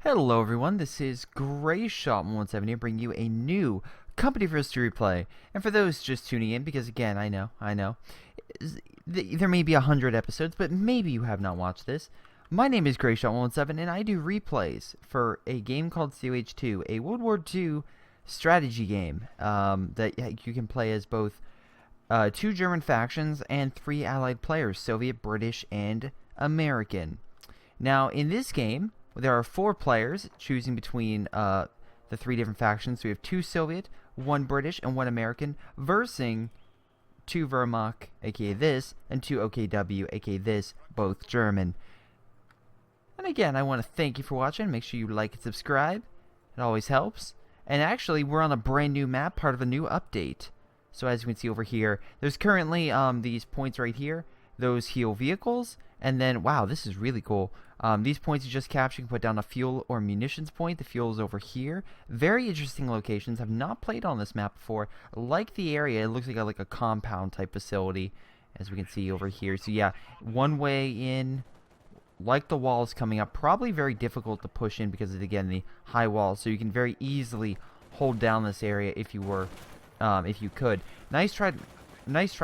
Hello everyone, this is Greyshot 117 here bringing you a new company for us to replay. And for those just tuning in, because again, I know, there may be 100 episodes, but maybe you have not watched this. My name is Greyshot 117 and I do replays for a game called Stug II, a World War II strategy game that you can play as both 2 German factions and 3 allied players, Soviet, British, and American. Now, in this game, there are 4 players choosing between the 3 different factions. So we have 2 Soviet, 1 British, and 1 American, versing 2 Wehrmacht, aka this, and 2 OKW, aka this, both German. And again, I want to thank you for watching. Make sure you like and subscribe. It always helps. And actually, we're on a brand new map, part of a new update. So as you can see over here, there's currently these points right here. Those heal vehicles. And then, wow, this is really cool. These points you just capture, you can put down a fuel or munitions point. The fuel is over here. Very interesting locations. Have not played on this map before. Like the area, it looks like a compound type facility, as we can see over here. So yeah, one way in. Like the walls coming up, probably very difficult to push in because of, again, the high walls. So you can very easily hold down this area if you were, if you could. Nice try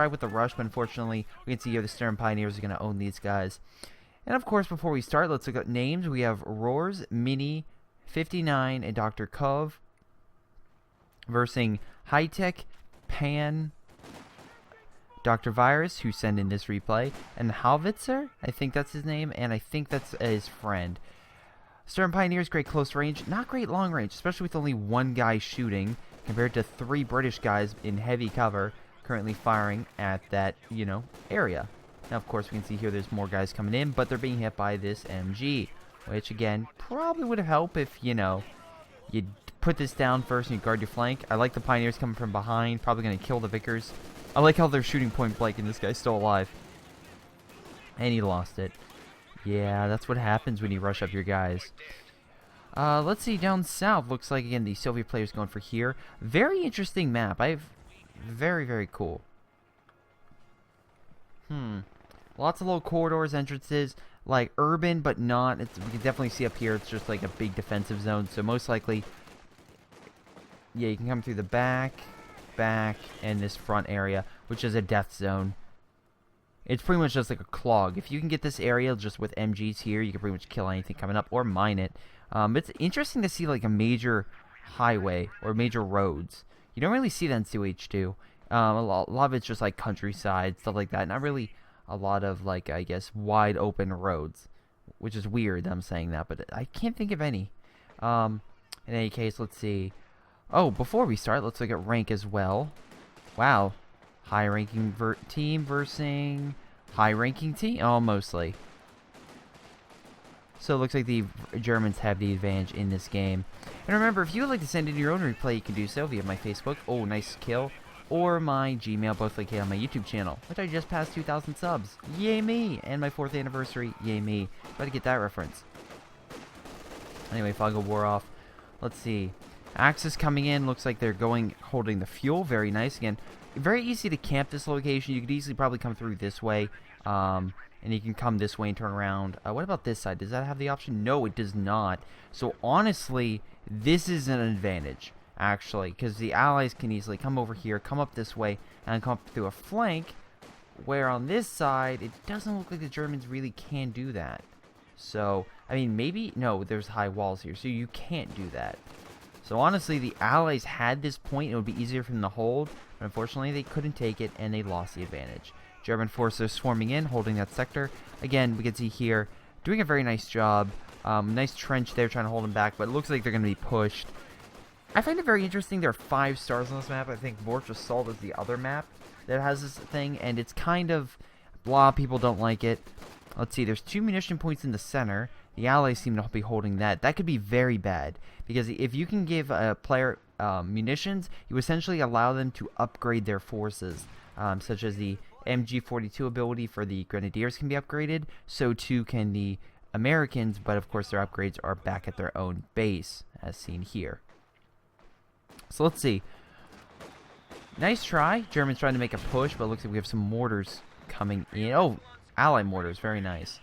with the rush, but unfortunately, we can see here the Stern Pioneers are going to own these guys. And of course, before we start, let's look at names. We have Roars, Mini, 59, and Dr. Kov versing High Tech, Pan, Dr. Virus, who sent in this replay, and Halvitzer, I think that's his name, and I think that's his friend. Stern Pioneers, great close range, not great long range, especially with only 1 guy shooting, compared to 3 British guys in heavy cover, currently firing at that, area. Now, of course, we can see here there's more guys coming in, but they're being hit by this MG, which, again, probably would have helped if, you put this down first and you guard your flank. I like the Pioneers coming from behind, probably going to kill the Vickers. I like how they're shooting point blank and this guy's still alive. And he lost it. Yeah, that's what happens when you rush up your guys. Let's see, down south, looks like, again, the Soviet players going for here. Very interesting map. Very, very cool. Lots of little corridors, entrances, like urban, but not. We can definitely see up here, it's just like a big defensive zone. So most likely, yeah, you can come through the back, and this front area, which is a death zone. It's pretty much just like a clog. If you can get this area just with MGs here, you can pretty much kill anything coming up or mine it. It's interesting to see like a major highway or major roads. You don't really see that in CH2. A lot of it's just like countryside, stuff like that. Not really a lot of, like, I guess, wide open roads, which is weird that I'm saying that, but I can't think of any. In any case, let's see. Oh, before we start, let's look at rank as well. Wow. High-ranking team versus high-ranking team? Oh, mostly. So it looks like the Germans have the advantage in this game. And remember, if you would like to send in your own replay, you can do so via my Facebook. Oh, nice kill. Or my Gmail, both located on my YouTube channel, which I just passed 2,000 subs. Yay me! And my 4th anniversary. Yay me. Try to get that reference. Anyway, Foggle wore off. Let's see. Axis coming in. Looks like they're holding the fuel. Very nice. Again, very easy to camp this location. You could easily probably come through this way. And you can come this way and turn around. What about this side? Does that have the option? No, it does not. So honestly, this is an advantage, actually, because the Allies can easily come over here, come up this way, and come up through a flank, where on this side, it doesn't look like the Germans really can do that. So, I mean, maybe, no, there's high walls here, so you can't do that. So honestly, the Allies had this point, it would be easier for them to hold, but unfortunately they couldn't take it, and they lost the advantage. German forces swarming in, holding that sector. Again, we can see here, doing a very nice job. Nice trench there, trying to hold them back, but it looks like they're going to be pushed. I find it very interesting. There are 5 stars on this map. I think Morch Assault is the other map that has this thing, and it's kind of blah. People don't like it. Let's see. There's 2 munition points in the center. The Allies seem to be holding that. That could be very bad, because if you can give a player munitions, you essentially allow them to upgrade their forces, such as the MG42 ability for the Grenadiers can be upgraded. So too can the Americans, but of course their upgrades are back at their own base, as seen here. So let's see. Nice try. Germans trying to make a push, but it looks like we have some mortars coming in. Oh, Allied mortars. Very nice.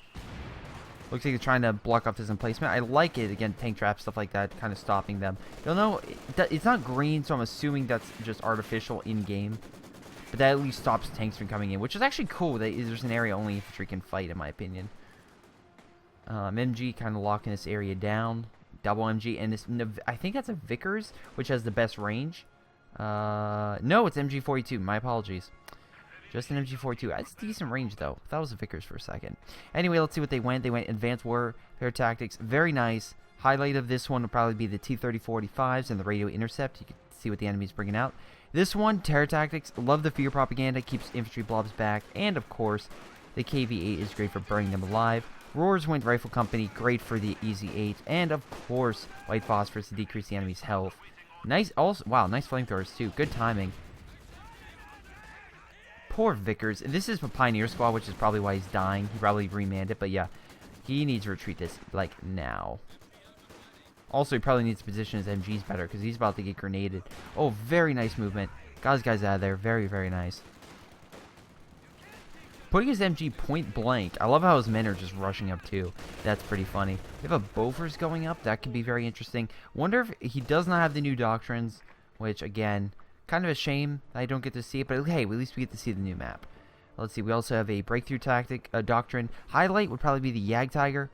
Looks like they're trying to block off this emplacement. I like it. Again, tank trap, stuff like that, kind of stopping them. You'll know, it's not green, so I'm assuming that's just artificial in-game. But that at least stops tanks from coming in, which is actually cool. There's an area only infantry can fight, in my opinion. MG kind of locking this area down. Double MG, and this, I think that's a Vickers, which has the best range. No, it's MG42. My apologies. Just an MG42. That's decent range, though. That was a Vickers for a second. Anyway, let's see what they went. They went Advanced Warfare Tactics. Very nice. Highlight of this one will probably be the T-30-45s and the Radio Intercept. You can see what the enemy's bringing out. This one, Terror Tactics. Love the fear propaganda. Keeps infantry blobs back. And, of course, the KV-8 is great for burning them alive. Roars went Rifle Company. Great for the Easy 8. And, of course, White Phosphorus to decrease the enemy's health. Nice. Also, wow, nice flamethrowers, too. Good timing. Poor Vickers. This is a Pioneer Squad, which is probably why he's dying. He probably remanned it, but yeah. He needs to retreat this, like, now. Also, he probably needs to position his MGs better, because he's about to get grenaded. Oh, very nice movement. Got his guys out of there. Very, very nice. Putting his MG point blank. I love how his men are just rushing up, too. That's pretty funny. We have a Bofors going up. That could be very interesting. Wonder if he does not have the new doctrines, which, again... kind of a shame I don't get to see it, but hey, at least we get to see the new map. Let's see, we also have a breakthrough tactic doctrine. Highlight would probably be the Jagdtiger,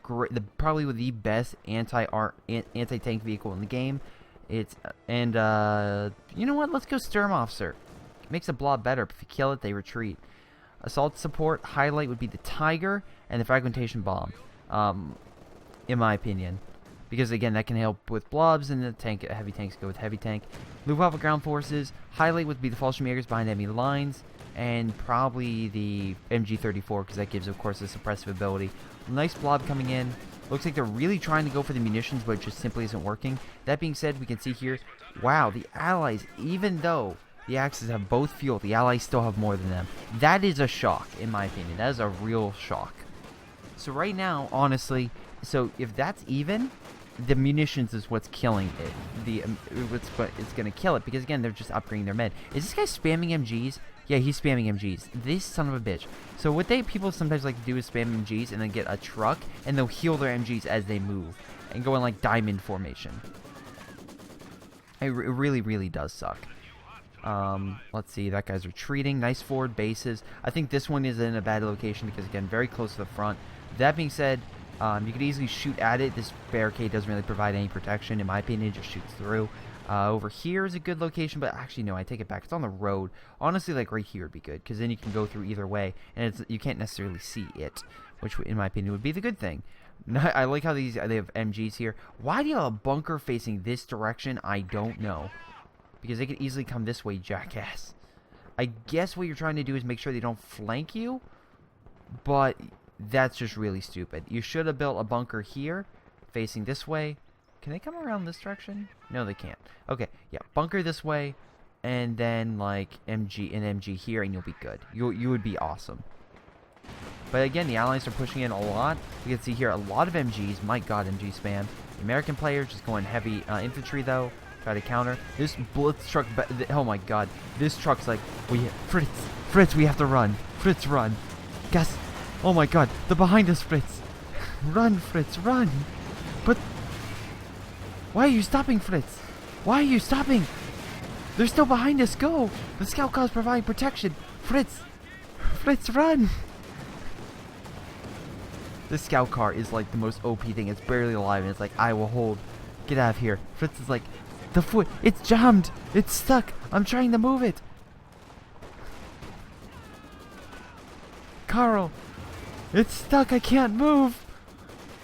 probably with the best anti-tank vehicle in the game. It's and you know what? Let's go Sturmofficer. It makes a blob better. If you kill it, they retreat. Assault support highlight would be the Tiger and the fragmentation bomb. In my opinion. Because, again, that can help with blobs, and the heavy tanks go with heavy tank. Luftwaffe ground forces. Highlight would be the Fallschirmjägers behind enemy lines. And probably the MG34, because that gives, of course, a suppressive ability. Nice blob coming in. Looks like they're really trying to go for the munitions, but it just simply isn't working. That being said, we can see here, wow, the Allies, even though the Axis have both fuel, the Allies still have more than them. That is a shock, in my opinion. That is a real shock. So right now, honestly, so if that's even... the munitions is what's killing it. It's gonna kill it because again they're just upgrading their med. Is this guy spamming MGs? Yeah, he's spamming MGs. This son of a bitch. So what people sometimes like to do is spam MGs and then get a truck and they'll heal their MGs as they move and go in like diamond formation. It really, really does suck. Let's see. That guy's retreating. Nice forward bases. I think this one is in a bad location because again very close to the front. That being said. You could easily shoot at it. This barricade doesn't really provide any protection. In my opinion, it just shoots through. Over here is a good location, but actually, no, I take it back. It's on the road. Honestly, like right here would be good, because then you can go through either way, and you can't necessarily see it, which, in my opinion, would be the good thing. I like how they have MGs here. Why do you have a bunker facing this direction? I don't know. Because they could easily come this way, jackass. I guess what you're trying to do is make sure they don't flank you, but... that's just really stupid. You should have built a bunker here, facing this way. Can they come around this direction? No, they can't. Okay, yeah, bunker this way, and then like MG here, and you'll be good. You would be awesome. But again, the Allies are pushing in a lot. You can see here a lot of MGs. My God, MG spam. The American players just going heavy infantry though. Try to counter this blitz truck. Oh my God, this truck's like Fritz, we have to run. Fritz, run. Guess. Oh my God, they're behind us, Fritz. Run, Fritz, run. But why are you stopping, Fritz? Why are you stopping? They're still behind us. Go. The scout cars provide protection. Fritz, run. This scout car is like the most OP thing. It's barely alive, and it's like, I will hold. Get out of here. Fritz is like, the foot. It's jammed. It's stuck. I'm trying to move it. Carl. It's stuck. I can't move.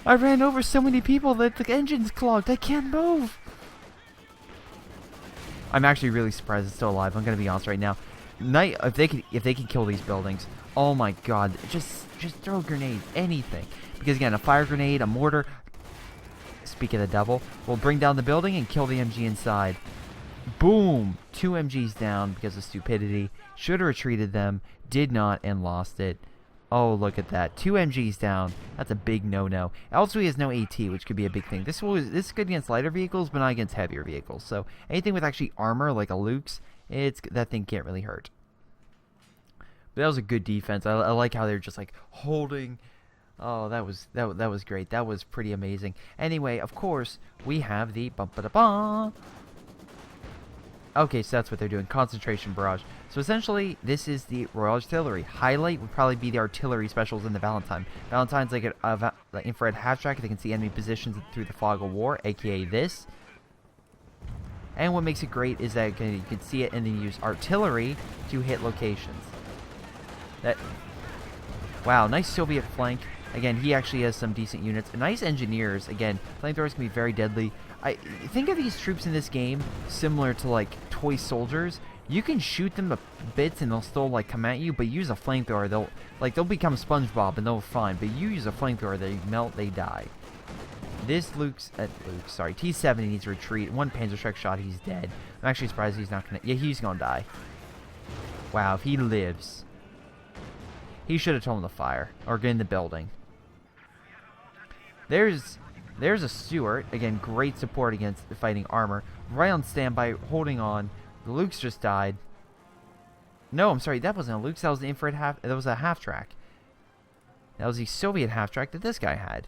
I ran over so many people that the engine's clogged. I can't move. I'm actually really surprised it's still alive. I'm gonna be honest right now. If they can kill these buildings, oh my God, just throw grenades, anything. Because again, a fire grenade, a mortar. Speak of the devil, will bring down the building and kill the MG inside. Boom! 2 MGs down because of stupidity. Should have retreated them. Did not and lost it. Oh, look at that. 2 MGs down. That's a big no-no. Also, he has no AT, which could be a big thing. This is good against lighter vehicles, but not against heavier vehicles. So, anything with actually armor, like a Luke's, that thing can't really hurt. But that was a good defense. I like how they're just, like, holding Oh, that was great. That was pretty amazing. Anyway, of course, we have the bum-ba-da-ba. Okay, so that's what they're doing. Concentration barrage. So essentially, this is the Royal Artillery. Highlight would probably be the artillery specials in the Valentine. Valentine's like an infrared half track. They can see enemy positions through the fog of war, aka this. And what makes it great is that you can see it and then use artillery to hit locations. Wow, nice Soviet flank. Again, he actually has some decent units. Nice engineers. Again, flamethrowers can be very deadly. I think of these troops in this game similar to like toy soldiers. You can shoot them to bits and they'll still like come at you, but use a flamethrower, they'll become SpongeBob and they'll be fine. But you use a flamethrower, they melt, they die. This T-70 needs to retreat. One Panzer Strike shot, he's dead. I'm actually surprised he's not gonna. Yeah, he's gonna die. Wow, if he lives, he should have told him to fire or get in the building. There's a Stuart. Again, great support against the fighting armor. Right on standby, holding on. The Luke's just died. No, I'm sorry, that wasn't a Luke's. That was the infrared half. That was a half track. That was the Soviet half track that this guy had.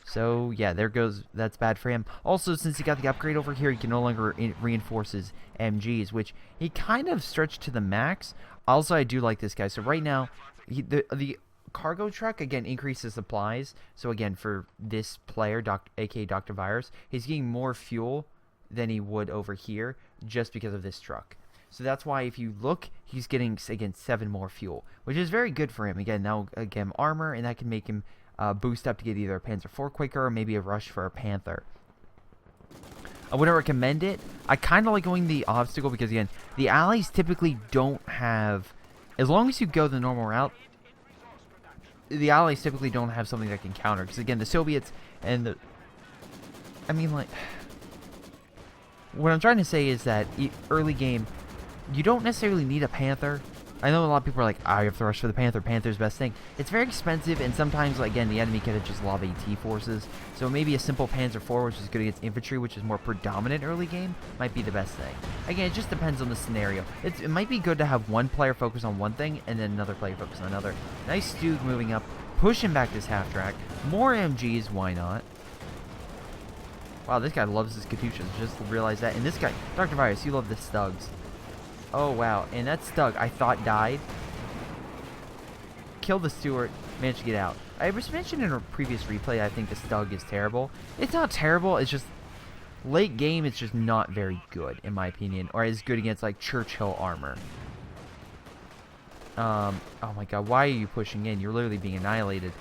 So yeah, there goes. That's bad for him. Also, since he got the upgrade over here, he can no longer reinforce his MGs, which he kind of stretched to the max. Also, I do like this guy. So right now, the cargo truck again increases supplies. So again, for this player, aka Dr. Virus, he's getting more fuel than he would over here just because of this truck. So that's why if you look, he's getting again 7 more fuel, which is very good for him. Again, now again armor, and that can make him boost up to get either a Panzer IV quicker or maybe a rush for a Panther. I wouldn't recommend it. I kind of like going the obstacle because again, the allies typically don't have, as long as you go the normal route, the allies typically don't have something that can counter. Because again, the Soviets and the, I mean, like, what I'm trying to say is that early game, you don't necessarily need a Panther. I know a lot of people are like, you have to rush for the Panther. Panther's best thing. It's very expensive, and sometimes, again, the enemy could just lob AT forces. So maybe a simple Panzer IV, which is good against infantry, which is more predominant early game, might be the best thing. Again, it just depends on the scenario. It might be good to have one player focus on one thing, and then another player focus on another. Nice Stug moving up, pushing back this half track. More MGs, why not? Wow, this guy loves his Katyushas. Just realized that. And this guy, Dr. Virus, you love the Stugs. Oh, wow. And that Stug, I thought, died. Killed the Stuart. Managed to get out. I was mentioned in a previous replay, I think the Stug is terrible. It's not terrible. It's just late game, it's just not very good, in my opinion. Or as good against, like, Churchill armor. Oh, my God. Why are you pushing in? You're literally being annihilated.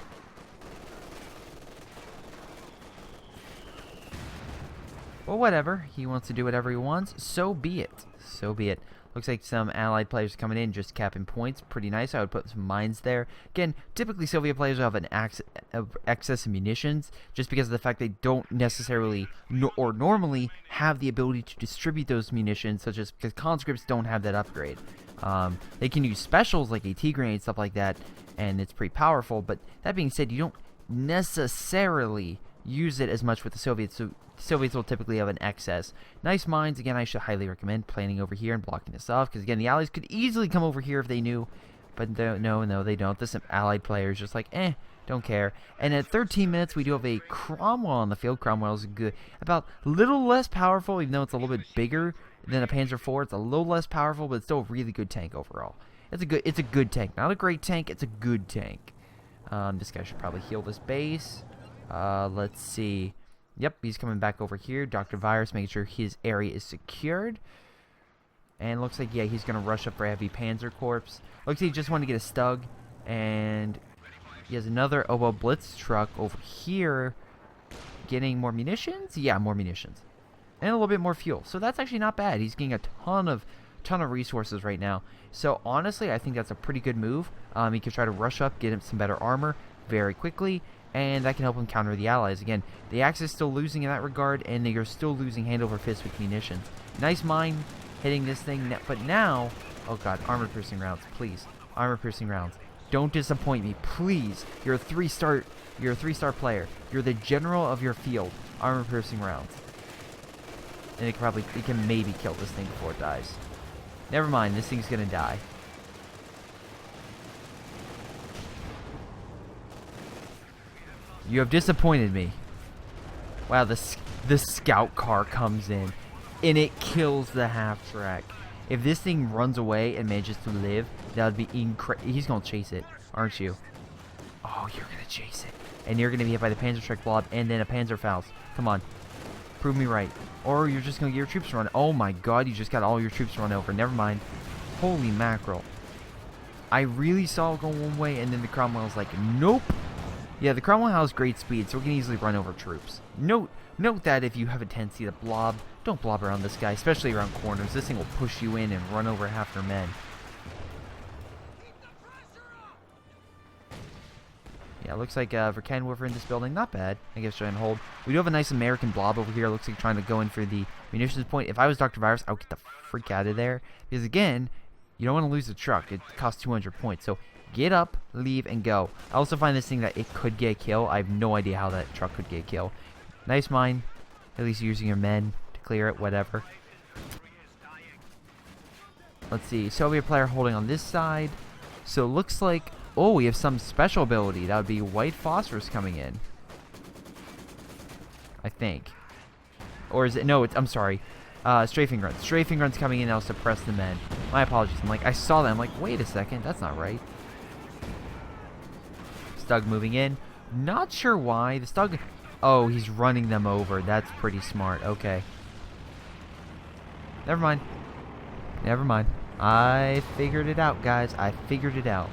Well, whatever. He wants to do whatever he wants. So be it. So be it. Looks like some allied players coming in, just capping points. Pretty nice. I would put some mines there. Again, typically Soviet players have an excess of munitions just because of the fact they don't necessarily or normally have the ability to distribute those munitions, such as because conscripts don't have that upgrade. They can use specials like AT grenades, stuff like that, and it's pretty powerful. But that being said, you don't necessarily use it as much with the Soviets, so Soviets will typically have an excess. Nice mines. Again, I should highly recommend planning over here and blocking this off, because again, the allies could easily come over here if they knew, but no, they don't. This allied player is just like, don't care. And at 13 minutes, we do have a Cromwell on the field. Cromwell's good, about a little less powerful, even though it's a little bit bigger than a Panzer IV. It's a little less powerful, but it's still a really good tank overall. It's a good tank. Not a great tank, it's a good tank. This guy should probably heal this base. Let's see. Yep, he's coming back over here. Dr. Virus making sure his area is secured. And looks like, yeah, he's going to rush up for a heavy Panzer Corps. Looks like he just wanted to get a Stug. And he has another Blitz truck over here. Getting more munitions? Yeah, more munitions. And a little bit more fuel. So that's actually not bad. He's getting a ton of resources right now. So honestly, I think that's a pretty good move. He could try to rush up, get him some better armor very quickly. And that can help him counter the allies. Again, the Axis still losing in that regard, and they are still losing hand over fist with munitions. Nice mine hitting this thing, but now, oh God, armor-piercing rounds, please, armor-piercing rounds. Don't disappoint me, please. You're a three-star player. You're the general of your field. Armor-piercing rounds, and it can maybe kill this thing before it dies. Never mind, this thing's gonna die. You have disappointed me. Wow, the scout car comes in, and it kills the half-track. If this thing runs away and manages to live, that would be incredible. He's going to chase it, aren't you? Oh, you're going to chase it. And you're going to be hit by the Panzerschreck blob and then a Panzerfaust. Come on. Prove me right. Or you're just going to get your troops run. Oh my god, you just got all your troops run over. Never mind. Holy mackerel. I really saw it go one way, and then the Cromwell's like, nope. Yeah, the Cromwell has great speed, so it can easily run over troops. Note that if you have a tendency to blob, don't blob around this guy, especially around corners. This thing will push you in and run over half your men. Yeah, looks like Verkenwerfer in this building. Not bad. I guess try and hold. We do have a nice American blob over here. Looks like trying to go in for the munitions point. If I was Dr. Virus, I would get the freak out of there. Because again, you don't want to lose the truck. It costs 200 points. So get up, leave, and go. I also find this thing that it could get a kill. I have no idea how that truck could get a kill. Nice mine. At least using your men to clear it, whatever. Let's see. Soviet player holding on this side. So it looks like... Oh, we have some special ability. That would be white phosphorus coming in. I think. Or is it... No, it's... I'm sorry. Strafing runs. Strafing runs coming in. I'll suppress the men. My apologies. I'm like... I saw that. I'm like, wait a second. That's not right. Stug moving in. Not sure why. The Stug... Oh, he's running them over. That's pretty smart. Okay. Never mind. Never mind. I figured it out, guys. I figured it out.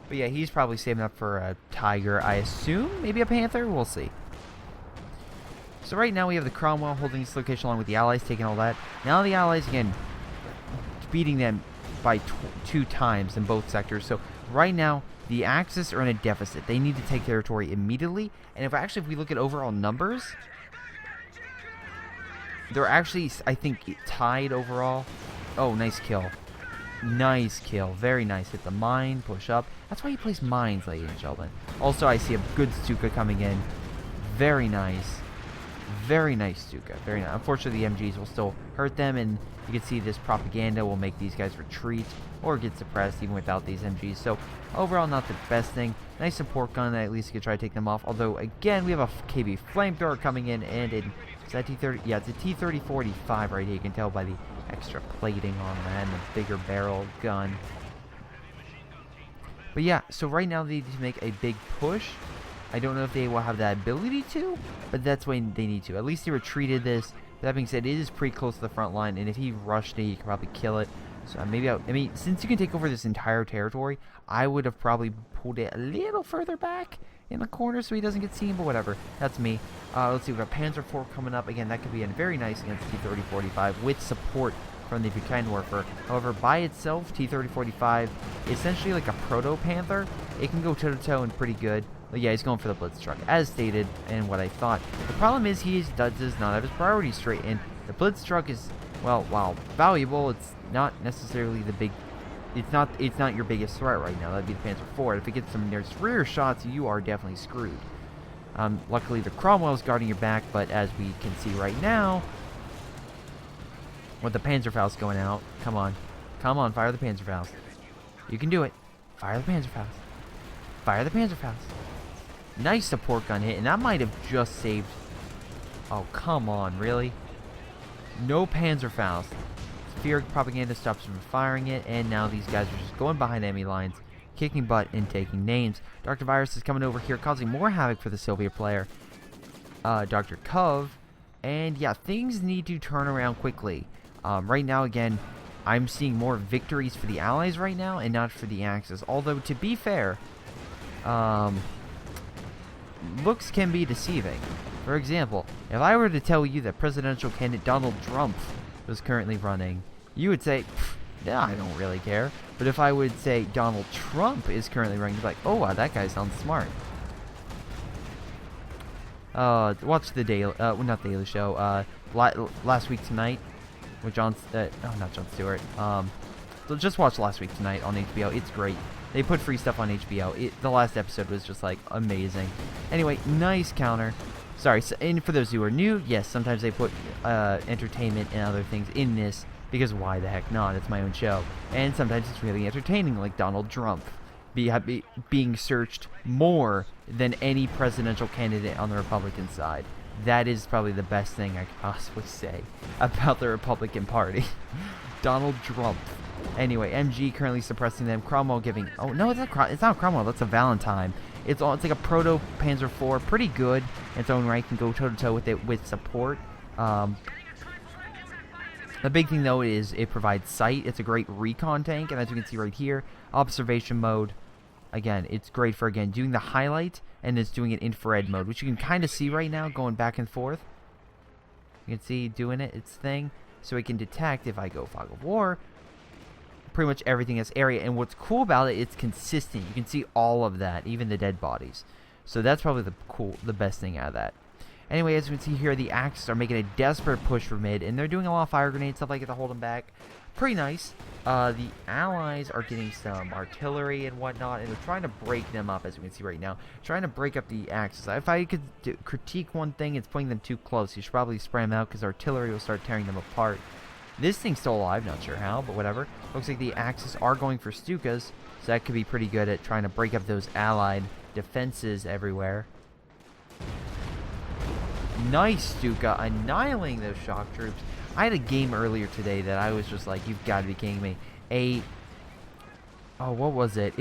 But yeah, he's probably saving up for a Tiger, I assume. Maybe a Panther? We'll see. So right now we have the Cromwell holding this location along with the Allies, taking all that. Now the Allies, again, beating them by 2 times in both sectors. So right now, the Axis are in a deficit. They need to take territory immediately. And if we look at overall numbers, they're actually, I think, tied overall. Oh, nice kill. Nice kill. Very nice. Hit the mine. Push up. That's why he plays mines, ladies and gentlemen. Also, I see a good Stuka coming in. Very nice. Very nice Stuka. Very nice. Unfortunately, the MGs will still hurt them, and you can see this propaganda will make these guys retreat or get suppressed even without these MGs. So, overall, not the best thing. Nice support gun that at least you could try to take them off. Although, again, we have a KB flamethrower coming in, and is that T-30? Yeah, it's a T-30-45 right here. You can tell by the extra plating on that and the bigger barrel gun. But yeah, so right now they need to make a big push. I don't know if they will have that ability to, but that's when they need to. At least he retreated this. That being said, it is pretty close to the front line, and if he rushed it, he could probably kill it. So maybe I mean, since you can take over this entire territory, I would have probably pulled it a little further back in the corner so he doesn't get seen, but whatever. That's me. Let's see, we've got Panzer IV coming up. Again, that could be very nice against T-30-45 with support from the Verkenwerfer. However, by itself, T-30-45 is essentially like a proto-Panther. It can go toe-to-toe and pretty good. But yeah, he's going for the Blitz truck, as stated, and what I thought. The problem is he does not have his priorities straight, and the Blitz truck is, well, while valuable, it's not necessarily the big... It's not your biggest threat right now. That'd be the Panzer IV. If it gets some near rear shots, you are definitely screwed. Luckily, the Cromwell's guarding your back, but as we can see right now, with the Panzerfaust going out, come on, fire the Panzerfaust. You can do it. Fire the Panzerfaust. Fire the Panzerfaust. Nice support gun hit, and that might have just saved. Oh, come on, really? No Panzerfaust. Fear propaganda stops him from firing it, and now these guys are just going behind enemy lines, kicking butt and taking names. Dr. Virus is coming over here, causing more havoc for the Soviet player, Dr. Kov, and yeah, things need to turn around quickly. Right now, again, I'm seeing more victories for the Allies right now, and not for the Axis. Although, to be fair, looks can be deceiving. For example, if I were to tell you that presidential candidate Donald Trump was currently running, you would say, yeah, I don't really care. But if I would say Donald Trump is currently running, you'd be like, oh, wow, that guy sounds smart. Watch the Daily, well, not Daily Show, Last Week Tonight with not Jon Stewart. So just watch Last Week Tonight on HBO. It's great. They put free stuff on HBO. The last episode was just, like, amazing. Anyway, nice counter. Sorry, so, and for those who are new, yes, sometimes they put entertainment and other things in this, because why the heck not? It's my own show. And sometimes it's really entertaining, like Donald Trump. being searched more than any presidential candidate on the Republican side. That is probably the best thing I could possibly say about the Republican Party. Donald Trump. Anyway, MG currently suppressing them. Cromwell giving... Oh, no, it's not Cromwell. That's a Valentine. It's like a proto Panzer IV. Pretty good in its own right. Can go toe-to-toe with it with support. The big thing, though, is it provides sight. It's a great recon tank. And as you can see right here, observation mode. Again, it's great for, again, doing the highlight. And it's doing it infrared mode, which you can kind of see right now going back and forth. You can see doing its thing. So it can detect if I go fog of war. Pretty much everything in this area. And what's cool about it, it's consistent. You can see all of that, even the dead bodies. So that's probably the best thing out of that. Anyway, as you can see here, the Axis are making a desperate push for mid, and they're doing a lot of fire grenades, stuff like that to hold them back. Pretty nice. The Allies are getting some artillery and whatnot, and they're trying to break them up, as you can see right now. Trying to break up the Axis. If I could critique one thing, it's putting them too close. You should probably spray them out, because artillery will start tearing them apart. This thing's still alive, not sure how, but whatever. Looks like the Axis are going for Stukas, so that could be pretty good at trying to break up those Allied defenses everywhere. Nice Stuka, annihilating those shock troops. I had a game earlier today that I was just like, you've got to be kidding me. Oh, what was it?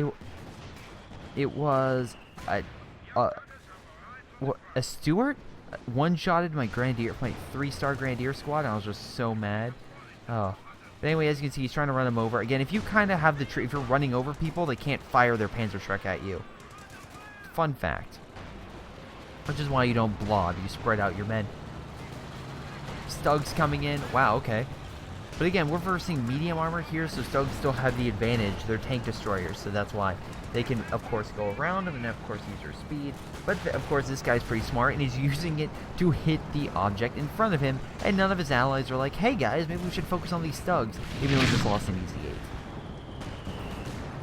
It was a Stuart one-shotted my Grenadier, my 3-star Grenadier squad, and I was just so mad. Oh. But anyway, as you can see, he's trying to run them over. Again, if you kind of have if you're running over people, they can't fire their Panzerschreck at you. Fun fact. Which is why you don't blob. You spread out your men. Stugs coming in. Wow, okay. But again, we're versing medium armor here, so Stugs still have the advantage. They're tank destroyers, so that's why. They can, of course, go around them and, of course, use their speed. But, of course, this guy's pretty smart, and he's using it to hit the object in front of him. And none of his allies are like, hey, guys, maybe we should focus on these Stugs, even though we just lost an easy 8.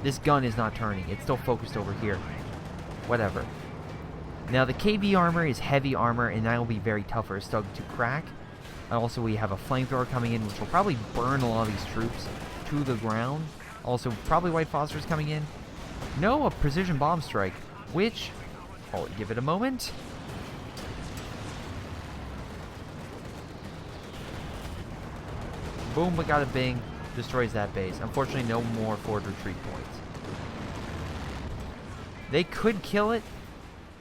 This gun is not turning. It's still focused over here. Whatever. Now, the KV armor is heavy armor, and that will be very tough for a Stug to crack. And also, we have a flamethrower coming in, which will probably burn a lot of these troops to the ground. Also, probably white phosphorus coming in. No, a precision bomb strike, which, I'll give it a moment. Boom, but got a bing. Destroys that base. Unfortunately, no more forward retreat points. They could kill it.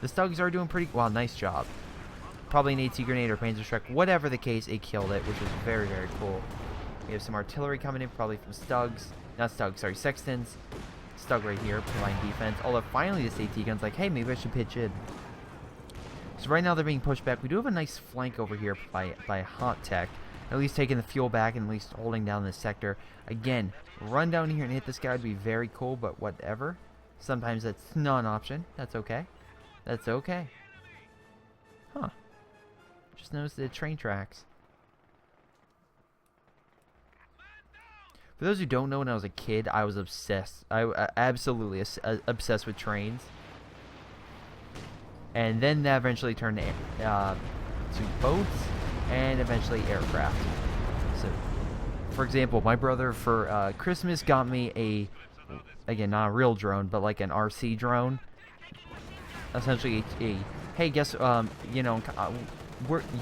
The Stugs are doing pretty well. Nice job. Probably an AT grenade or Panzerschreck. Whatever the case, it killed it, which is very, very cool. We have some artillery coming in, probably from Stugs. Not Stugs, sorry, Sextons. Stug right here, providing defense. Although finally this AT gun's like, hey, maybe I should pitch in. So right now they're being pushed back. We do have a nice flank over here by Hot Tech. At least taking the fuel back and at least holding down this sector. Again, run down here and hit this guy would be very cool, but whatever. Sometimes that's not an option. That's okay. That's okay. Huh. Just noticed the train tracks. For those who don't know, when I was a kid, I was obsessed. I absolutely obsessed with trains. And then that eventually turned to boats and eventually aircraft. So, for example, my brother for Christmas got me again, not a real drone, but like an RC drone. Essentially, hey, guess, you know,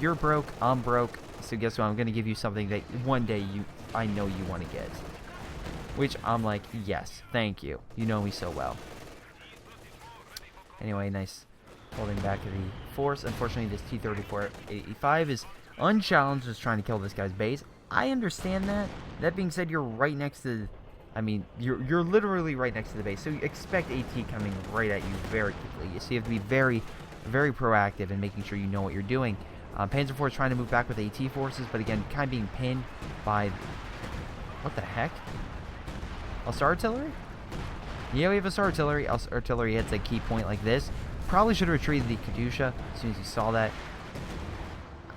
you're broke, I'm broke, so guess what? I'm gonna give you something that one day I know you want to get. Which I'm like, yes, thank you. You know me so well. Anyway, nice holding back the force. Unfortunately, this T-34-85 is unchallenged, just trying to kill this guy's base. I understand that. That being said, you're right next to, I mean, you're literally right next to the base, so you expect AT coming right at you very quickly. So you have to be very, very proactive in making sure you know what you're doing. Panzer IV is trying to move back with AT forces, but again, kind of being pinned by, what the heck? Assault artillery? Yeah, we have Assault artillery. Artillery hits a key point like this. Probably should have retreated the Katyusha as soon as you saw that.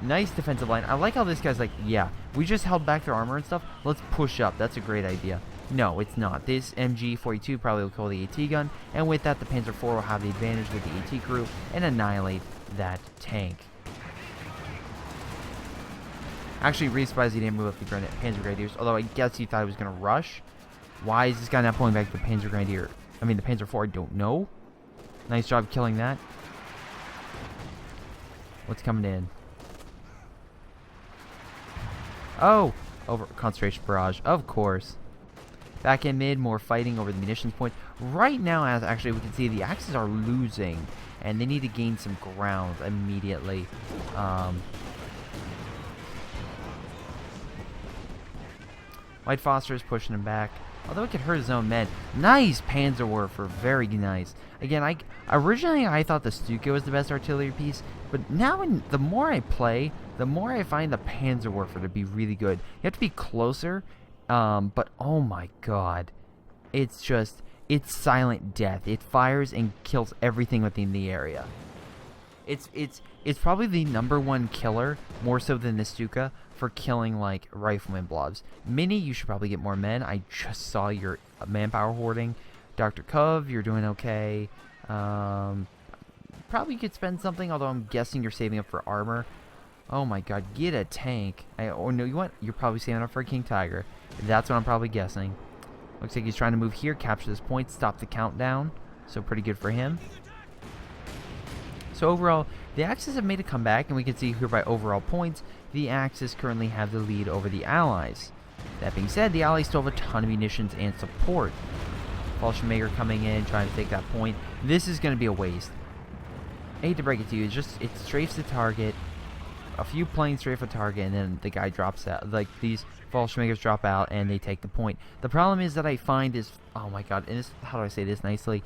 Nice defensive line. I like how this guy's like, yeah, we just held back their armor and stuff. Let's push up. That's a great idea. No, it's not. This MG42 probably will kill the AT gun, and with that, the Panzer IV will have the advantage with the AT crew and annihilate that tank. Actually, really surprised he didn't move up the Panzer Grenadiers, although I guess he thought he was going to rush. Why is this guy not pulling back the Panzer Grenadier I mean, the Panzer IV, I don't know. Nice job killing that. What's coming in? Oh! Over concentration barrage, of course. Back in mid, more fighting over the munitions point. Right now, as actually we can see, the Axis are losing, and they need to gain some ground immediately. White Foster is pushing him back, although it could hurt his own men. Nice Panzerwerfer, very nice. Again, originally I thought the Stuka was the best artillery piece, but now the more I play, the more I find the Panzerwerfer to be really good. You have to be closer, but oh my god, it's silent death. It fires and kills everything within the area. It's probably the #1 killer, more so than the Stuka, for killing like rifleman blobs. Mini, you should probably get more men. I just saw your manpower hoarding. Dr. Cove, you're doing okay. Probably could spend something, although I'm guessing you're saving up for armor. Oh my god, get a tank. Oh no, you what? You're probably saving up for a King Tiger. That's what I'm probably guessing. Looks like he's trying to move here, capture this point, stop the countdown. So pretty good for him. So overall, the Axis have made a comeback, and we can see here by overall points, the Axis currently have the lead over the Allies. That being said, the Allies still have a ton of munitions and support. Fallschirmjäger coming in, trying to take that point. This is going to be a waste. I hate to break it to you, it strafes the target. A few planes strafe a target, and then the guy drops out. Like, these Fallschirmjägers drop out, and they take the point. The problem is that I find is, oh my god, and this, how do I say this nicely?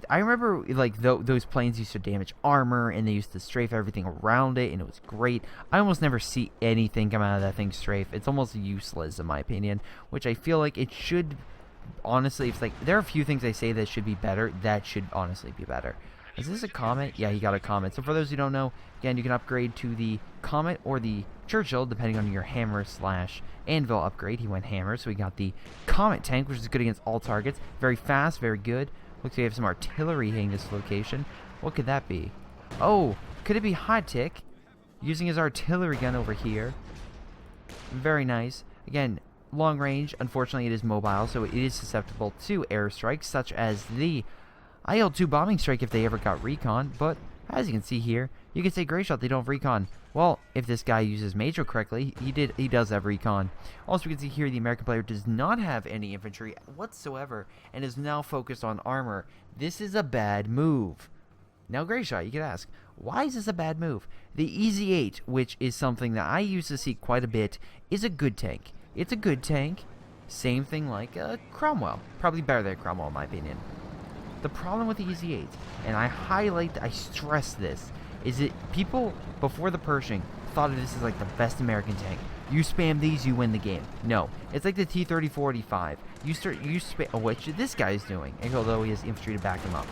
I remember, like, those planes used to damage armor, and they used to strafe everything around it, and it was great. I almost never see anything come out of that thing strafe. It's almost useless, in my opinion, which I feel like it should, honestly, it's like, there are a few things I say that should be better. That should honestly be better. Is this a Comet? Yeah, he got a Comet. So for those who don't know, again, you can upgrade to the Comet or the Churchill, depending on your hammer/anvil upgrade. He went hammer, so we got the Comet tank, which is good against all targets. Very fast, very good. Looks like we have some artillery hitting this location. What could that be? Oh, could it be Hot Tick using his artillery gun over here? Very nice. Again, long range. Unfortunately, it is mobile, so it is susceptible to airstrikes, such as the IL-2 bombing strike if they ever got recon. But as you can see here, you can say Greyshot, they don't have recon. Well, if this guy uses Major correctly, he does have recon. Also, we can see here the American player does not have any infantry whatsoever and is now focused on armor. This is a bad move. Now, Greyshot, you could ask, why is this a bad move? The EZ-8, which is something that I used to see quite a bit, is a good tank. It's a good tank. Same thing like Cromwell. Probably better than Cromwell, in my opinion. The problem with the EZ-8, and I stress this, is that people before the Pershing thought of this as like the best American tank. You spam these, you win the game. No, it's like the T-34-85. You spam, which this guy is doing, although he has infantry to back him up.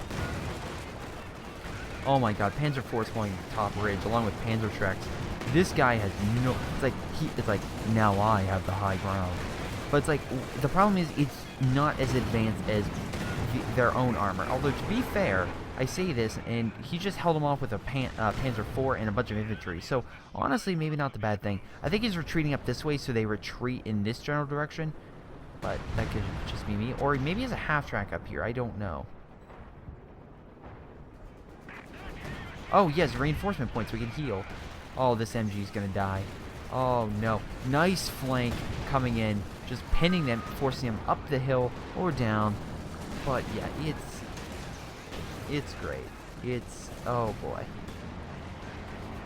Oh my god, Panzer IV is going top ridge along with Panzer Treks. This guy has no, it's like now I have the high ground. But it's like, the problem is it's not as advanced as their own armor. Although, to be fair, I say this, and he just held him off with a Panzer IV and a bunch of infantry. So, honestly, maybe not the bad thing. I think he's retreating up this way, so they retreat in this general direction. But that could just be me. Or maybe he has a half-track up here. I don't know. Oh, yes, reinforcement points. We can heal. Oh, this MG is going to die. Oh, no. Nice flank coming in. Just pinning them, forcing them up the hill or down. But, yeah, it's great. Oh boy.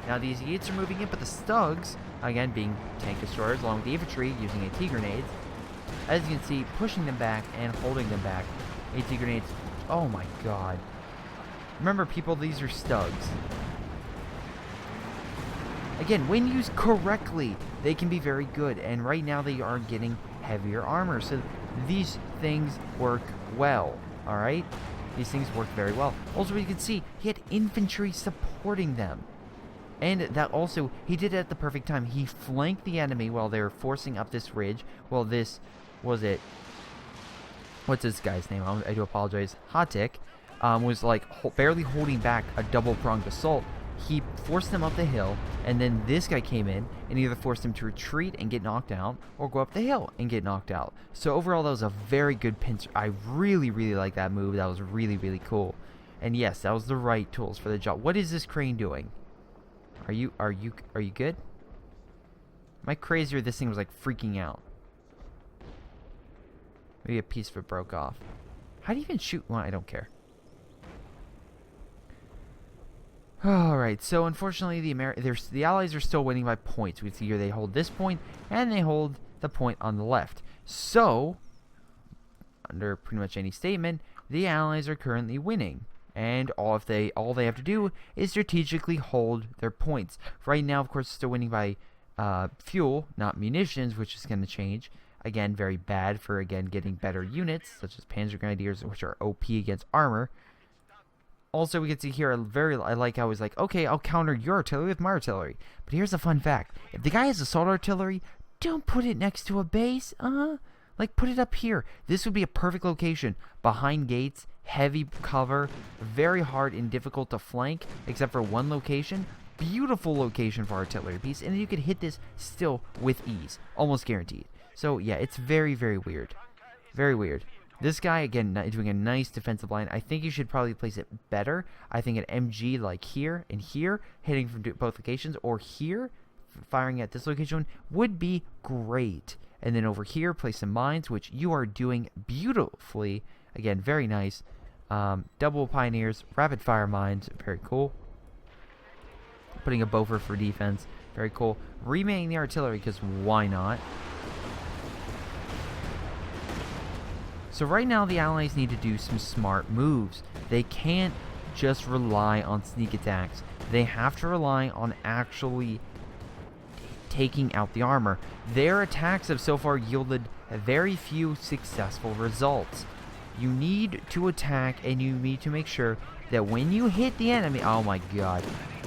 Now these Yeats are moving in, but the Stugs, again being tank destroyers, along with the infantry using AT grenades, as you can see, pushing them back and holding them back. AT grenades, oh my god. Remember people, these are Stugs. Again, when used correctly, they can be very good, and right now they are getting heavier armor, so these things work well, alright? These things work very well. Also, you can see, he had infantry supporting them. And that also, he did it at the perfect time. He flanked the enemy while they were forcing up this ridge. Well, this, was it, what's this guy's name? I do apologize. Hotik was like barely holding back a double-pronged assault. he forced them up the hill, and then this guy came in and either forced him to retreat and get knocked out, or go up the hill and get knocked out. So overall, that was a very good pincer. I really, really like that move. That was really, really cool. And yes, that was the right tools for the job. What is this crane doing? Are you good? Am I crazy or this thing was like freaking out? Maybe a piece of it broke off. How do you even shoot? Well, I don't care. Alright, so unfortunately the Allies are still winning by points. We see here they hold this point, and they hold the point on the left. So, under pretty much any statement, the Allies are currently winning. And all they have to do is strategically hold their points. Right now, of course, still winning by fuel, not munitions, which is going to change. Again, very bad for, again, getting better units, such as Panzer Grenadiers, which are OP against armor. Also, we can see here, I like how he's like, okay, I'll counter your artillery with my artillery. But here's a fun fact. If the guy has assault artillery, don't put it next to a base. Like, put it up here. This would be a perfect location. Behind gates, heavy cover, very hard and difficult to flank, except for one location. Beautiful location for artillery piece, and you could hit this still with ease. Almost guaranteed. So, yeah, it's very, very weird. Very weird. This guy, again, doing a nice defensive line. I think you should probably place it better. I think an MG like here and here, hitting from both locations, or here, firing at this location, would be great. And then over here, place some mines, which you are doing beautifully. Again, very nice. Double Pioneers, rapid fire mines, very cool. Putting a Boffer for defense, very cool. Remaking the artillery, because why not? So right now, the Allies need to do some smart moves. They can't just rely on sneak attacks. They have to rely on actually taking out the armor. Their attacks have so far yielded very few successful results. You need to attack, and you need to make sure that when you hit the enemy... Oh my god.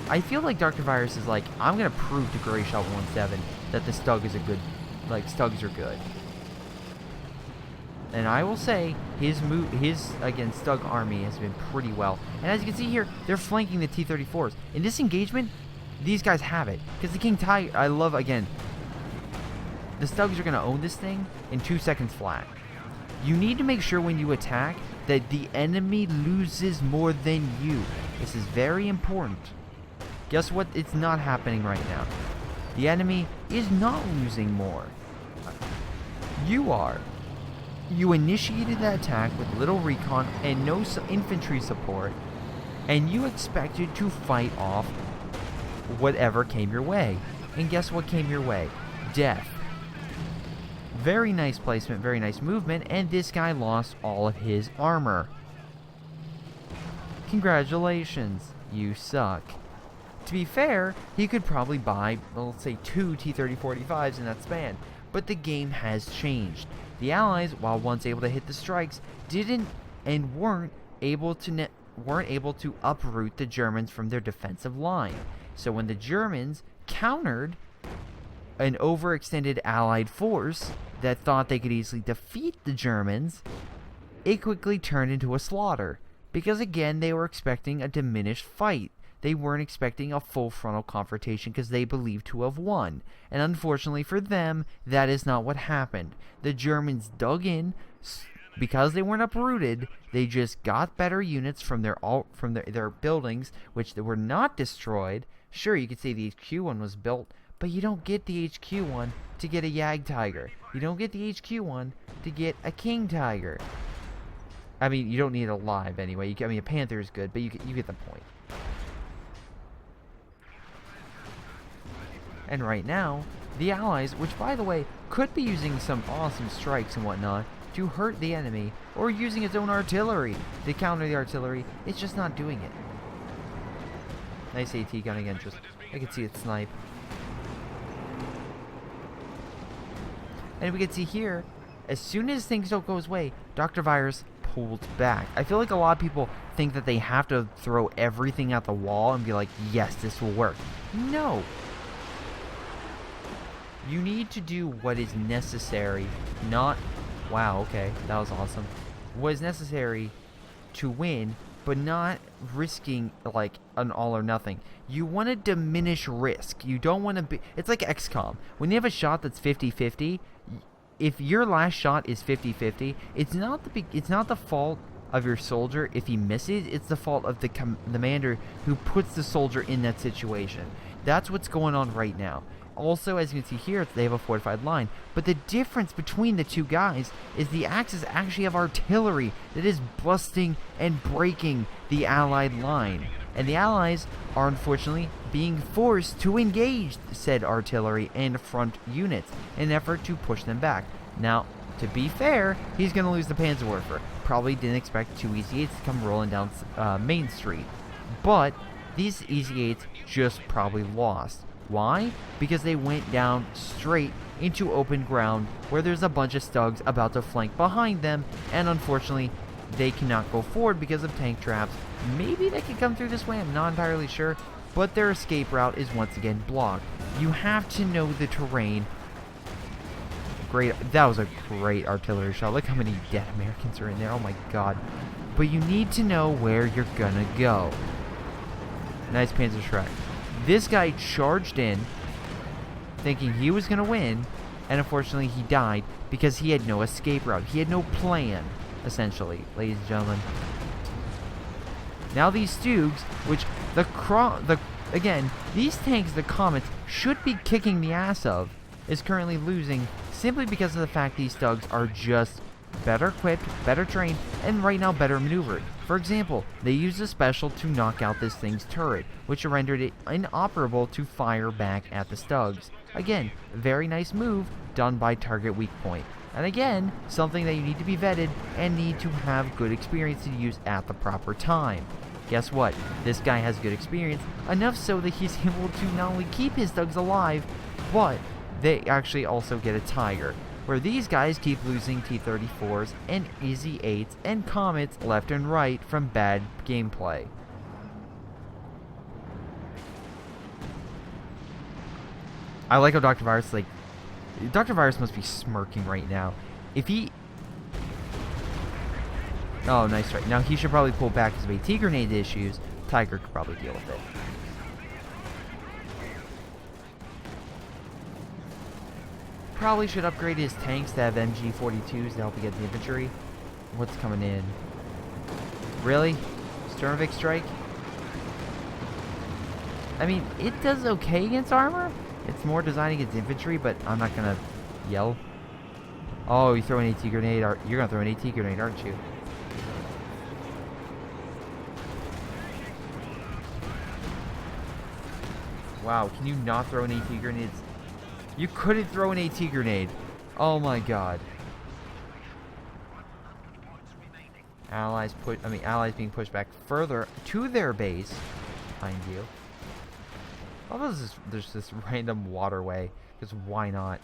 I feel like Dr. Virus is like, I'm going to prove to Greyshot 17 that the Stug is a good... Like, Stugs are good. And I will say, his again, Stug army has been pretty well. And as you can see here, they're flanking the T-34s. In this engagement, these guys have it. Because the King Tiger, I love, again, the Stugs are going to own this thing in 2 seconds flat. You need to make sure when you attack that the enemy loses more than you. This is very important. Guess what? It's not happening right now. The enemy is not losing more. You are. You initiated that attack with little recon and no infantry support, and you expected to fight off whatever came your way. And guess what came your way? Death. Very nice placement, very nice movement, and this guy lost all of his armor. Congratulations, you suck. To be fair, he could probably buy, well, let's say 2 T-30-45s in that span, but the game has changed. The Allies, while once able to hit the strikes, didn't and weren't able to uproot the Germans from their defensive line. So when the Germans countered an overextended Allied force that thought they could easily defeat the Germans, it quickly turned into a slaughter. Because again, they were expecting a diminished fight. They weren't expecting a full frontal confrontation because they believed to have won. And unfortunately for them, that is not what happened. The Germans dug in. Because they weren't uprooted, they just got better units from their buildings, which they were not destroyed. Sure, you could say the HQ one was built, but you don't get the HQ one to get a Yag Tiger. You don't get the HQ one to get a King Tiger. I mean, you don't need it alive anyway. I mean, a Panther is good, but you get the point. And right now, the Allies, which by the way, could be using some awesome strikes and whatnot to hurt the enemy, or using its own artillery to counter the artillery, it's just not doing it. Nice AT gun again, I can see it snipe. And we can see here, as soon as things don't go his way, Dr. Virus pulled back. I feel like a lot of people think that they have to throw everything at the wall and be like, yes, this will work. No. You need to do what is necessary, not... Wow, okay, that was awesome. What is necessary to win, but not risking, like, an all or nothing. You want to diminish risk. You don't want to be... It's like XCOM. When you have a shot that's 50-50, if your last shot is 50-50, it's not the fault of your soldier if he misses. It's the fault of the commander who puts the soldier in that situation. That's what's going on right now. Also, as you can see here, they have a fortified line. But the difference between the two guys is the Axis actually have artillery that is busting and breaking the Allied line. And the Allies are unfortunately being forced to engage said artillery and front units in an effort to push them back. Now, to be fair, he's going to lose the Panzerwerfer. Probably didn't expect two Easy-8s to come rolling down Main Street. But these Easy-8s just probably lost. Why? Because they went down straight into open ground where there's a bunch of Stugs about to flank behind them, and unfortunately they cannot go forward because of tank traps. Maybe they could come through this way, I'm not entirely sure, but their escape route is once again blocked. You have to know the terrain. Great, that was a great artillery shot. Look how many dead Americans are in there, oh my god. But you need to know where you're gonna go. Nice Panzer Shrek. This guy charged in, thinking he was going to win, and unfortunately he died because he had no escape route. He had no plan, essentially, ladies and gentlemen. Now these Stugs, which again, these tanks the Comets should be kicking the ass of, is currently losing simply because of the fact these Stugs are just better equipped, better trained, and right now better maneuvered. For example, they used a special to knock out this thing's turret, which rendered it inoperable to fire back at the Stugs. Again, very nice move done by target weak point. And again, something that you need to be vetted and need to have good experience to use at the proper time. Guess what? This guy has good experience, enough so that he's able to not only keep his Stugs alive, but they actually also get a Tiger. Where these guys keep losing T-34s and Easy-8s and Comets left and right from bad gameplay. I like how Dr. Virus, Dr. Virus must be smirking right now. If he... Oh, nice try. Now he should probably pull back his AT grenade issues. Tiger could probably deal with it. Probably should upgrade his tanks to have MG42s to help you get the infantry. What's coming in? Really? Sternvik strike? I mean, it does okay against armor. It's more designed against infantry, but I'm not gonna yell. Oh, you throw an AT grenade? You're gonna throw an AT grenade, aren't you? Wow, can you not throw an AT grenade? You couldn't throw an AT grenade. Oh my god. Allies being pushed back further to their base behind you. Oh, there's this random waterway, because why not?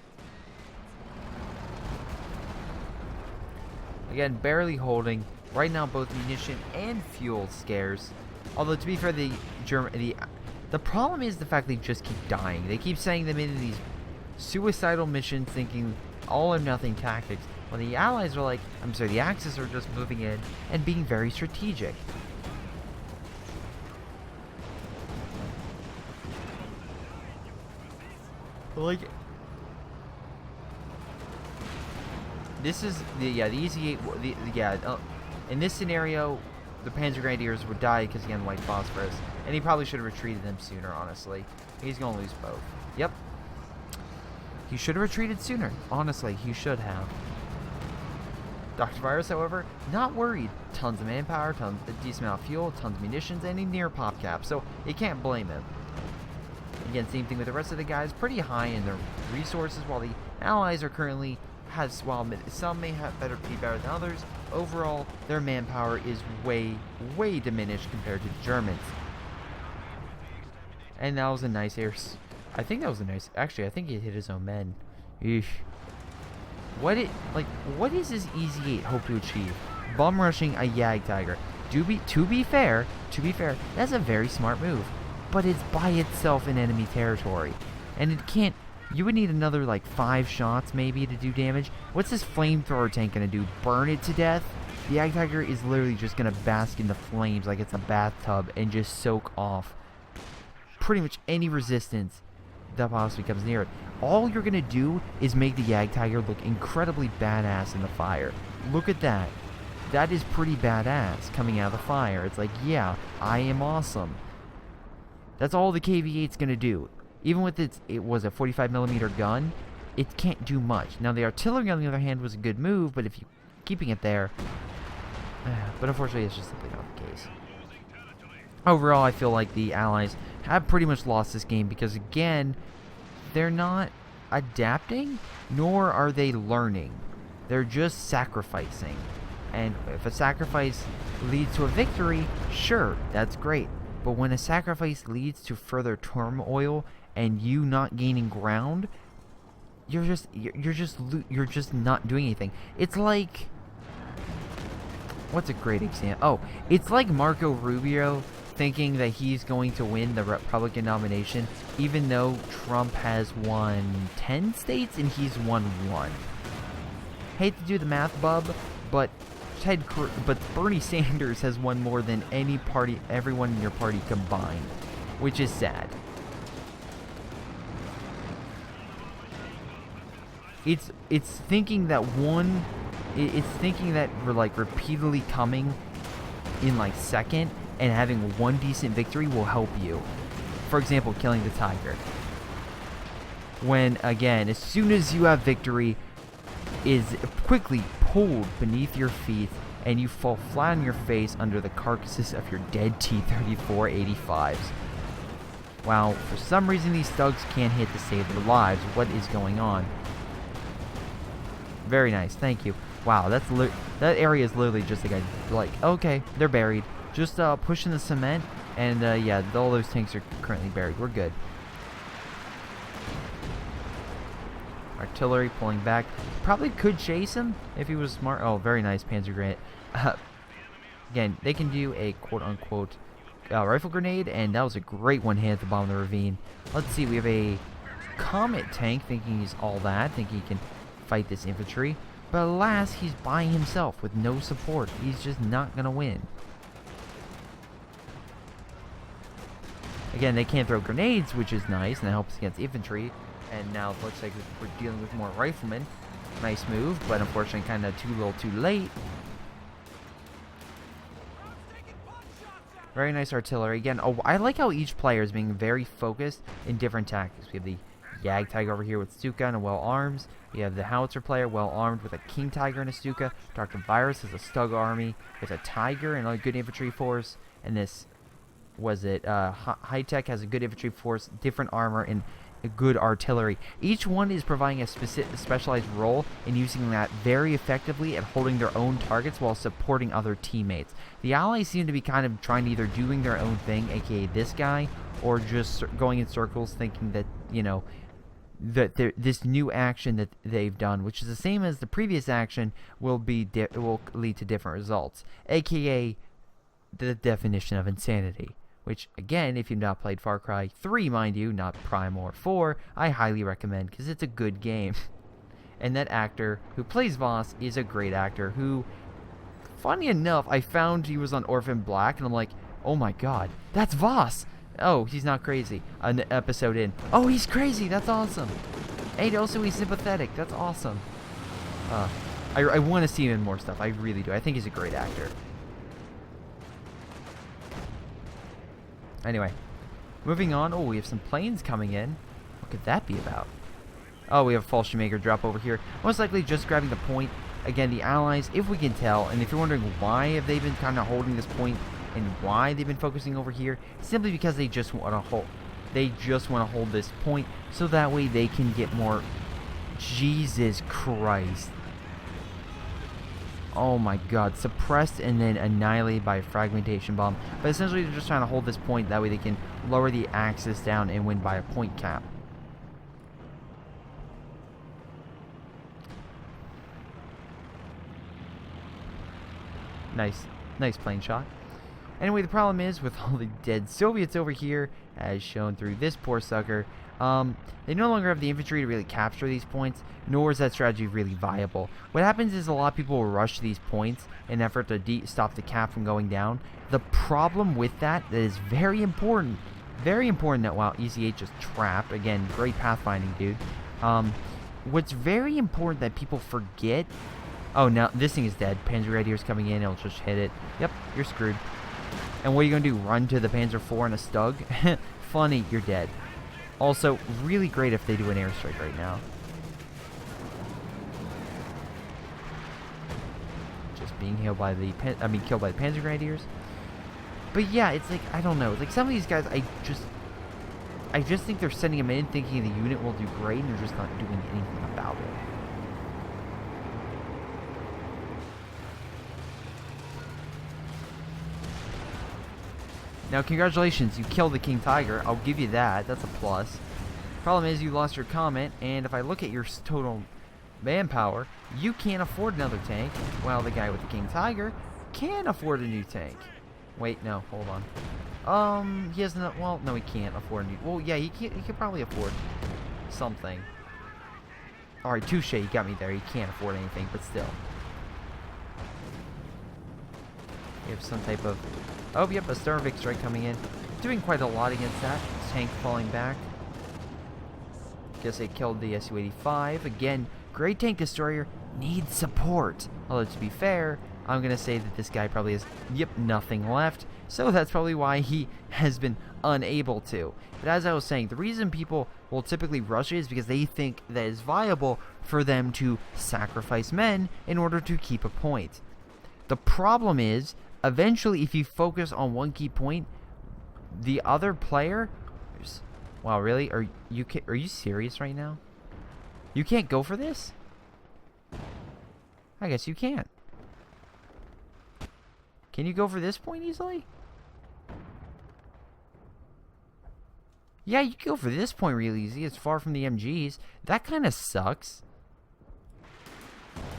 Again, barely holding. Right now, both munition and fuel scarce. Although, to be fair, the problem is the fact they just keep dying. They keep sending them into these suicidal missions, thinking all or nothing tactics. Well, the Allies are like, the Axis are just moving in and being very strategic. Like, this is the Easy-8. In this scenario, the Panzer Grenadiers would die because he had white phosphorus, and he probably should have retreated them sooner. Honestly, he's gonna lose both. Yep. He should have retreated sooner. Honestly, he should have. Dr. Virus, however, not worried. Tons of manpower, a decent amount of fuel, tons of munitions, and a near pop cap, so you can't blame him. Again, same thing with the rest of the guys. Pretty high in their resources, while the Allies are currently while some may be better than others, overall their manpower is way diminished compared to the Germans. And that was a nice air. Actually, I think he hit his own men. Eesh. What is his Easy-8 hope to achieve? Bum rushing a Yag Tiger. To be fair, that's a very smart move. But it's by itself in enemy territory. And it can't... You would need another, 5 shots, maybe, to do damage. What's this flamethrower tank gonna do? Burn it to death? The Yag Tiger is literally just gonna bask in the flames like it's a bathtub and just soak off pretty much any resistance that possibly comes near it. All you're going to do is make the Jagdtiger look incredibly badass in the fire. Look at that. That is pretty badass coming out of the fire. It's like, yeah, I am awesome. That's all the KV-8's going to do. Even with it was a 45mm gun, it can't do much. Now, the artillery, on the other hand, was a good move, but if you keeping it there... but unfortunately, it's just simply not the case. Overall, I feel like the Allies have pretty much lost this game because, again, they're not adapting, nor are they learning. They're just sacrificing. And if a sacrifice leads to a victory, sure, that's great. But when a sacrifice leads to further turmoil and you not gaining ground, you're just not doing anything. It's like, what's a great example? Oh, it's like Marco Rubio thinking that he's going to win the Republican nomination, even though Trump has won 10 states and he's won 1. Hate to do the math, bub, but Bernie Sanders has won more than everyone in your party combined, which is sad. It's thinking that we're like repeatedly coming in like second and having one decent victory will help you. For example, killing the tiger. When, again, as soon as you have victory, is quickly pulled beneath your feet and you fall flat on your face under the carcasses of your dead T-34-85s. Wow, for some reason these thugs can't hit to save their lives. What is going on? Very nice, thank you. Wow, that area is literally just like okay, they're buried. Just pushing the cement, and yeah, all those tanks are currently buried. We're good. Artillery pulling back. Probably could chase him if he was smart. Oh, very nice Panzer grenade. Again, they can do a quote-unquote rifle grenade, and that was a great one hit at the bottom of the ravine. Let's see, we have a Comet tank thinking he's all that, thinking he can fight this infantry. But alas, he's by himself with no support. He's just not going to win. Again, they can't throw grenades, which is nice, and that helps against infantry. And now it looks like we're dealing with more riflemen. Nice move, but unfortunately kind of too little too late. Very nice artillery. Again, oh, I like how each player is being very focused in different tactics. We have the Jagdtiger over here with Stuka and well arms. We have the Howitzer player well armed with a King Tiger and a Stuka. Dr. Virus has a Stug army with a Tiger and a good infantry force. And this, High Tech has a good infantry force, different armor, and a good artillery. Each one is providing a specialized role and using that very effectively at holding their own targets while supporting other teammates. The Allies seem to be kind of trying to either doing their own thing, aka this guy, or just going in circles thinking that, you know, that this new action that they've done, which is the same as the previous action, will lead to different results, aka the definition of insanity. Which, again, if you've not played Far Cry 3, mind you, not Prime or 4, I highly recommend, because it's a good game. And that actor who plays Voss is a great actor who, funny enough, I found he was on Orphan Black, and I'm like, oh my god, that's Voss! Oh, he's not crazy. An episode in. Oh, he's crazy! That's awesome! And also, he's sympathetic. That's awesome. I want to see him in more stuff. I really do. I think he's a great actor. Anyway, moving on. Oh, we have some planes coming in. What could that be about? Oh, we have a Fallschirmjäger drop over here. Most likely just grabbing the point. Again, the Allies, if we can tell, and if you're wondering why have they been kind of holding this point and why they've been focusing over here, simply because they just want to hold. They just want to hold this point so that way they can get more. Jesus Christ. Oh my god, suppressed and then annihilated by a fragmentation bomb. But essentially they're just trying to hold this point, that way they can lower the axis down and win by a point cap. Nice plane shot. Anyway, the problem is with all the dead Soviets over here, as shown through this poor sucker, they no longer have the infantry to really capture these points, nor is that strategy really viable. What happens is a lot of people will rush these points in an effort to stop the cap from going down. The problem with that is very important. very important that, wow, EZ8 just trapped. Again, great pathfinding, dude. What's very important that people forget... Oh, now this thing is dead. Panzer Grenadier's coming in. It'll just hit it. Yep, you're screwed. And what are you going to do? Run to the Panzer IV and a Stug? Funny, you're dead. Also, really great if they do an airstrike right now. Just being killed by the killed by the Panzer Grenadiers. But yeah, it's like, I don't know. It's like some of these guys, I just think they're sending them in thinking the unit will do great, and they're just not doing anything about it. Now, congratulations, you killed the King Tiger. I'll give you that. That's a plus. Problem is, you lost your comment, and if I look at your total manpower, you can't afford another tank, while the guy with the King Tiger can afford a new tank. Wait, no, hold on. He has not. Well, no, he can't afford a new. Well, yeah, he could probably afford something. All right, touche. You got me there. He can't afford anything, but still. You have some type of... Oh, yep, a Starvik strike coming in. Doing quite a lot against that. Tank falling back. Guess they killed the Su-85. Again, great tank destroyer needs support. Although, to be fair, I'm going to say that this guy probably has, nothing left. So that's probably why he has been unable to. But as I was saying, the reason people will typically rush it is because they think that it's viable for them to sacrifice men in order to keep a point. The problem is, eventually, if you focus on one key point, the other player... Wow, really? Are you serious right now? You can't go for this? I guess you can't. Can you go for this point easily? Yeah, you can go for this point real easy. It's far from the MGs. That kind of sucks.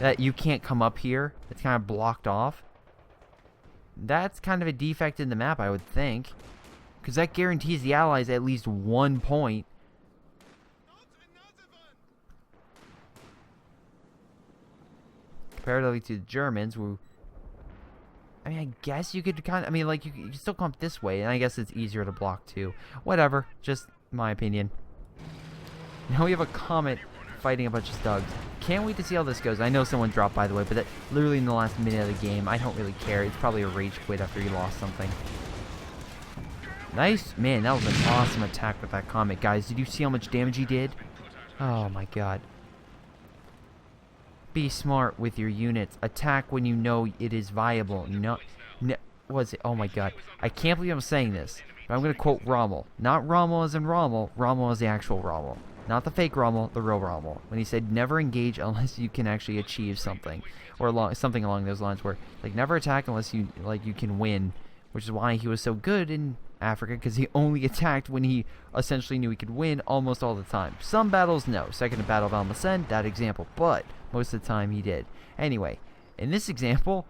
That you can't come up here. It's kind of blocked off. That's kind of a defect in the map, I would think. Because that guarantees the Allies at least 1 point. Comparatively to the Germans, who... I mean, I guess you could kind of... I mean, like, you can still come up this way, and I guess it's easier to block, too. Whatever. Just my opinion. Now we have a Comet fighting a bunch of Stugs. Can't wait to see how this goes. I know someone dropped, by the way, but that literally in the last minute of the game. I don't really care. It's probably a rage quit after he lost something. Nice. Man, that was an awesome attack with that Comet. Guys, did you see how much damage he did? Oh, my God. Be smart with your units. Attack when you know it is viable. No, was it? Oh, my God. I can't believe I'm saying this, but I'm going to quote Rommel. Not Rommel as in Rommel. Rommel as the actual Rommel. Not the fake Rommel, the real Rommel. When he said, never engage unless you can actually achieve something. Or something along those lines where, like, never attack unless you can win. Which is why he was so good in Africa, because he only attacked when he essentially knew he could win almost all the time. Some battles, no. Second Battle of Almacen, that example. But most of the time he did. Anyway, in this example,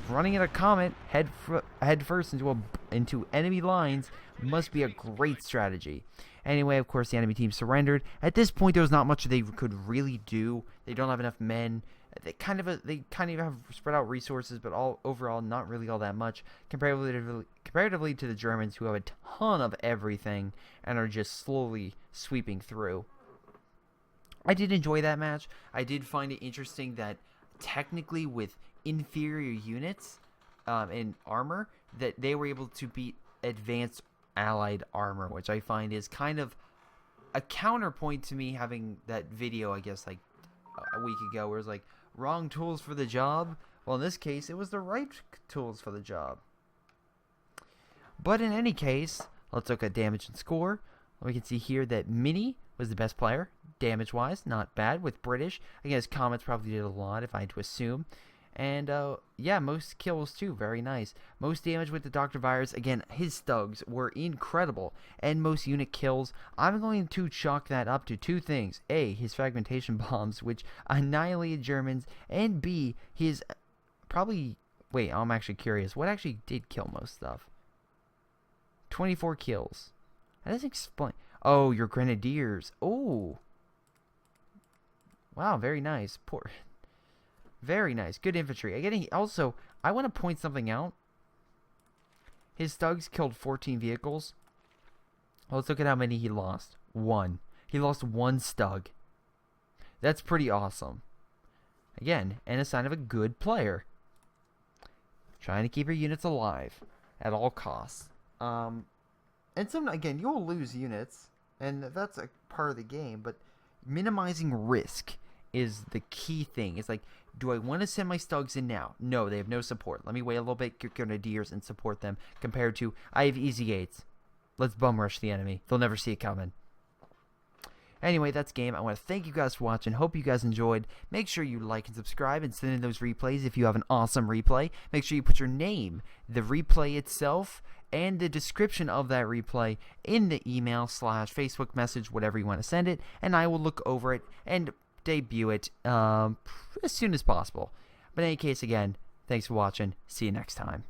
running at a Comet head first into enemy lines must be a great strategy. Anyway, of course, the enemy team surrendered. At this point, there was not much they could really do. They don't have enough men. They kind of have spread out resources, but overall not really all that much comparatively to the Germans, who have a ton of everything and are just slowly sweeping through. I did enjoy that match. I did find it interesting that technically with inferior units in armor, that they were able to beat advanced allied armor, which I find is kind of a counterpoint to me having that video, I guess, like a week ago, where it's like, wrong tools for the job. Well, in this case, it was the right tools for the job. But in any case, let's look at damage and score. We can see here that Mini was the best player, damage-wise. Not bad with British. I guess Comets probably did a lot, if I had to assume. And, yeah, most kills, too. Very nice. Most damage with the Dr. Virus. Again, his Stugs were incredible. And most unit kills. I'm going to chalk that up to two things. A, his fragmentation bombs, which annihilated Germans. And B, his probably... Wait, I'm actually curious. What actually did kill most stuff? 24 kills. That doesn't explain... Oh, your Grenadiers. Oh. Wow, very nice. Poor... Very nice. Good infantry. Again, also, I want to point something out. His Stugs killed 14 vehicles. Let's look at how many he lost. 1. He lost 1 Stug. That's pretty awesome. Again, and a sign of a good player. Trying to keep your units alive at all costs. And again, you'll lose units, and that's a part of the game, but minimizing risk is the key thing. It's like, do I want to send my Stugs in now? No, they have no support. Let me wait a little bit, get Grenadiers, and support them, compared to, I have easy gates. Let's bum rush the enemy. They'll never see it coming. Anyway, that's game. I want to thank you guys for watching. Hope you guys enjoyed. Make sure you like and subscribe and send in those replays if you have an awesome replay. Make sure you put your name, the replay itself, and the description of that replay in the email / Facebook message, whatever you want to send it, and I will look over it and debut it as soon as possible. But in any case, again, thanks for watching. See you next time.